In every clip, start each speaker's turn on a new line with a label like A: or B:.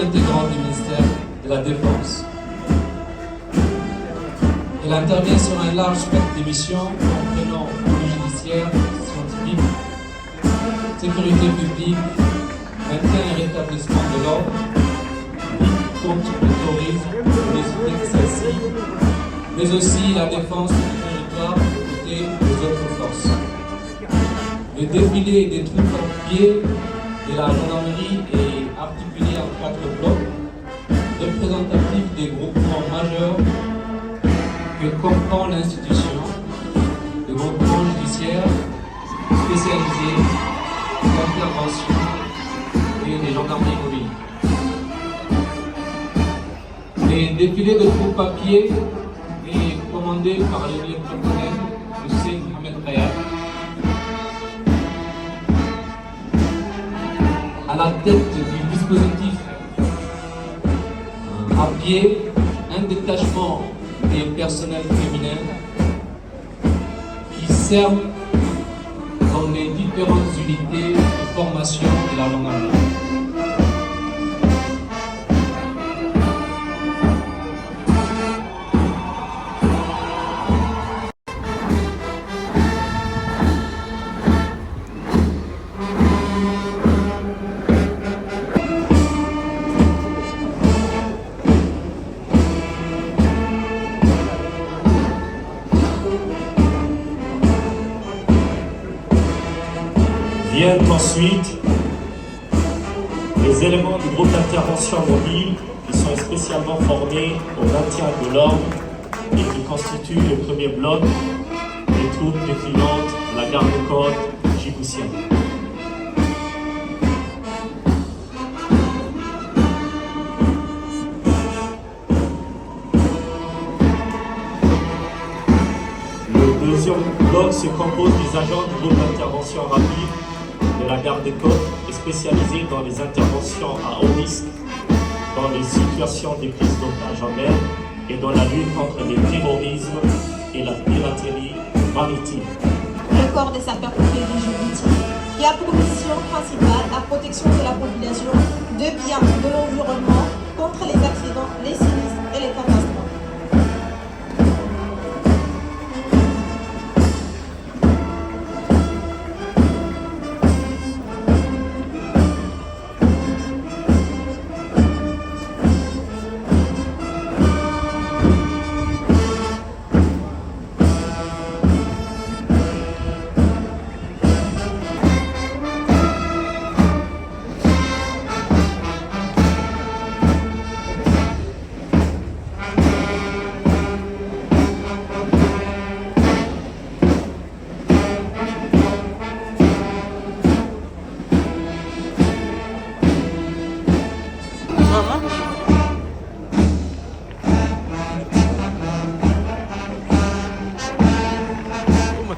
A: intégrante du ministère de la Défense. Elle intervient sur un large spectre de missions comprenant le judiciaire, scientifique, sécurité publique, maintien et rétablissement de l'ordre, lutte contre le terrorisme, les idées sensibles, mais aussi la défense du territoire aux côtés des autres forces. Le défilé des troupes en pied de la gendarmerie est articulé en 4 blocs, représentatifs des groupements majeurs que comprend l'institution, le groupement judiciaire spécialisé, l'intervention et les gendarmeries mobiles. Les défilés de troupes à pied est commandé par le lieutenant-colonel Hussein Mohamed Rayad. À la tête du dispositif à pied, un détachement des personnels féminins qui servent dans les différentes unités de formation de la gendarmerie.
B: Viennent ensuite les éléments du groupe d'intervention mobile qui sont spécialement formés au maintien de l'ordre et qui constituent le premier bloc des troupes défilantes de la garde-côte djiboutienne. Le deuxième bloc se compose des agents du groupe d'intervention rapide de la garde des côtes est spécialisée dans les interventions à haut risque, dans les situations de prise d'otages en mer et dans la lutte contre le terrorisme et la piraterie maritime.
C: Le corps des sapeurs-pompiers de Djibouti, qui a pour mission principale la protection de la population, de biens, de l'environnement, contre les accidents, les sinistres et les catastrophes.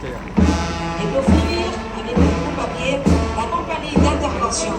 C: Et pour finir, avec le groupe à pied, la compagnie d'intervention.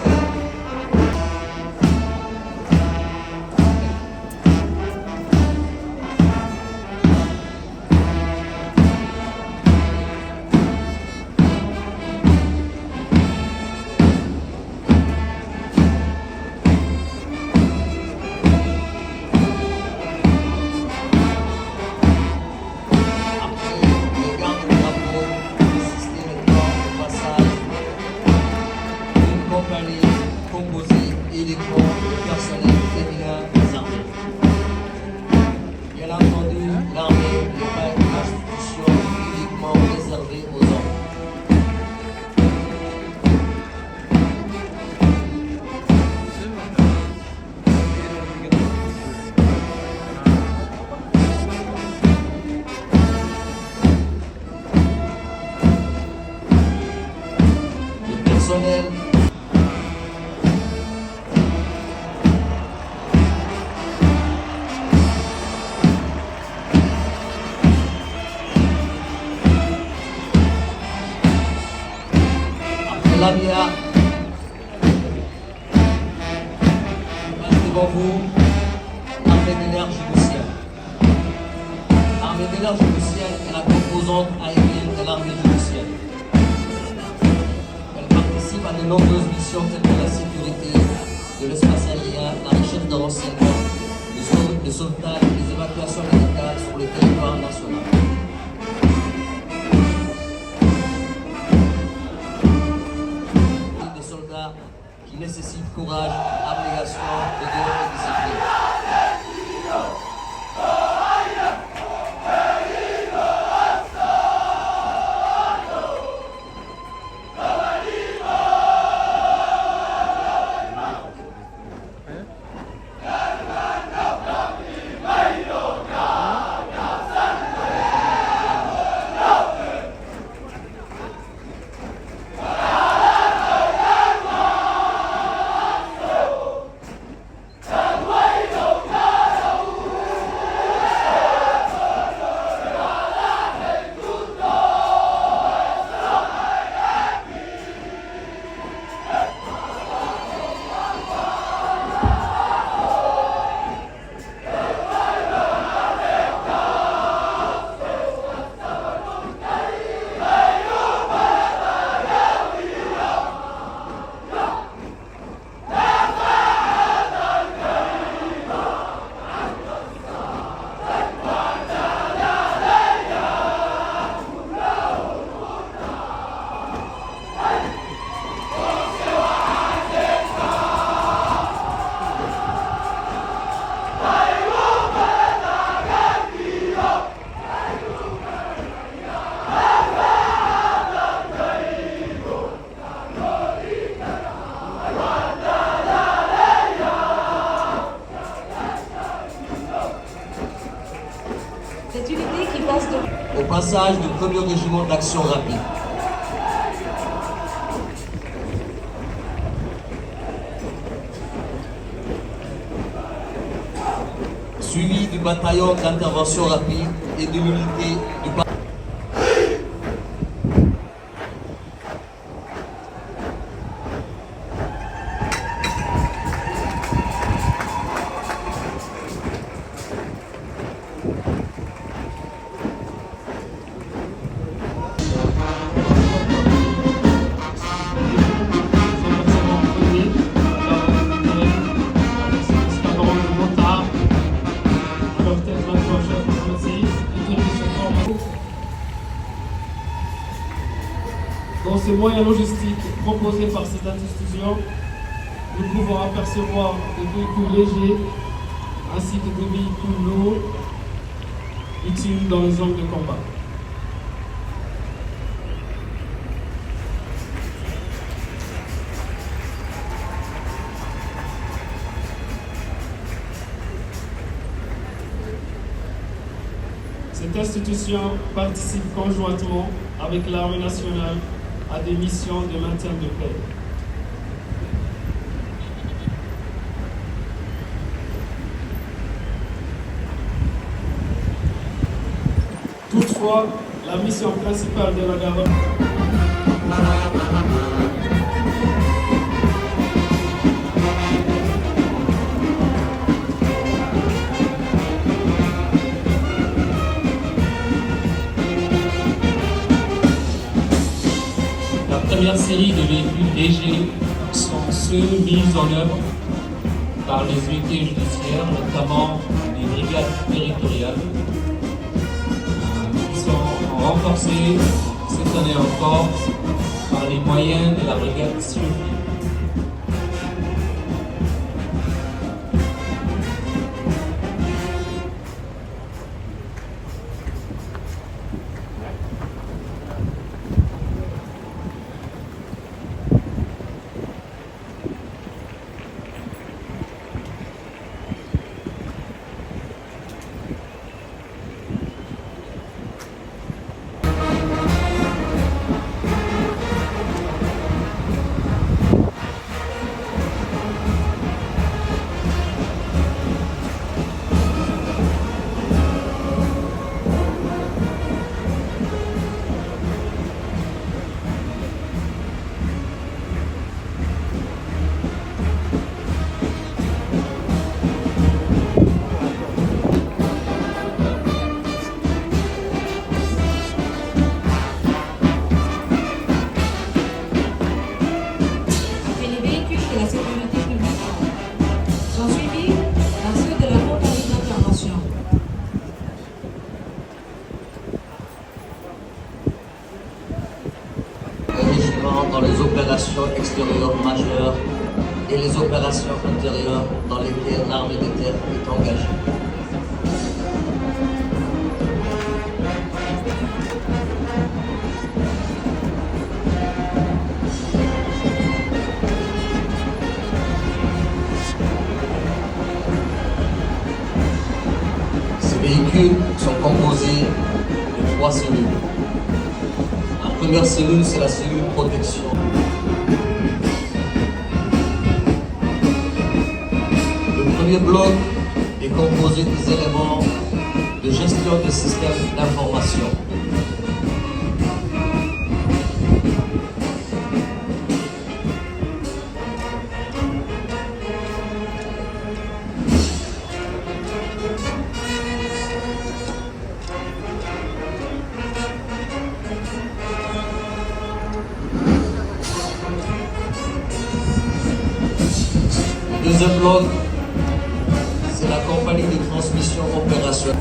D: Composé uniquement de personnel féminin des armées. Bien entendu, l'armée n'est pas une institution uniquement réservée aux hommes. Le personnel l'AMIA devant vous, l'armée de l'air djiboutienne. L'armée de l'air djiboutienne est la composante aérienne de l'armée djiboutienne. Elle participe à de nombreuses missions telles que la sécurité, de l'espace aérien, la recherche de renseignements, le sauvetage et les évacuations médicales sur le territoire national. Des soldats qui nécessitent courage, abnégation et de discipline.
C: Cette unité qui passe de...
D: Au passage du 1er régiment d'action rapide. Suivi du bataillon d'intervention rapide et de l'unité du
A: Dans ces moyens logistiques proposés par cette institution, nous pouvons apercevoir des véhicules légers ainsi que des véhicules lourds utiles dans les zones de combat. Cette institution participe conjointement avec l'armée nationale à des missions de maintien de paix. Toutefois, la mission principale de la garde La première série de véhicules légers sont ceux mis en œuvre par les unités judiciaires, notamment les brigades territoriales, qui sont renforcées cette année encore par les moyens de la brigade survie.
D: opérations extérieures majeures et les opérations intérieures dans lesquelles l'armée de terre est engagée. Ces véhicules sont composés de 3 cellules. La première cellule, c'est la cellule protection. Le premier bloc est composé des éléments de gestion des systèmes d'information. Le deuxième bloc, c'est la compagnie de transmission opérationnelle.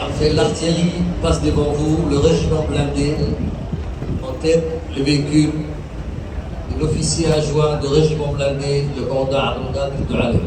D: Après l'artillerie passe devant vous, le régiment blindé, en tête le véhicule de l'officier adjoint de régiment blindé, le commandant Abdelghani Abdouali.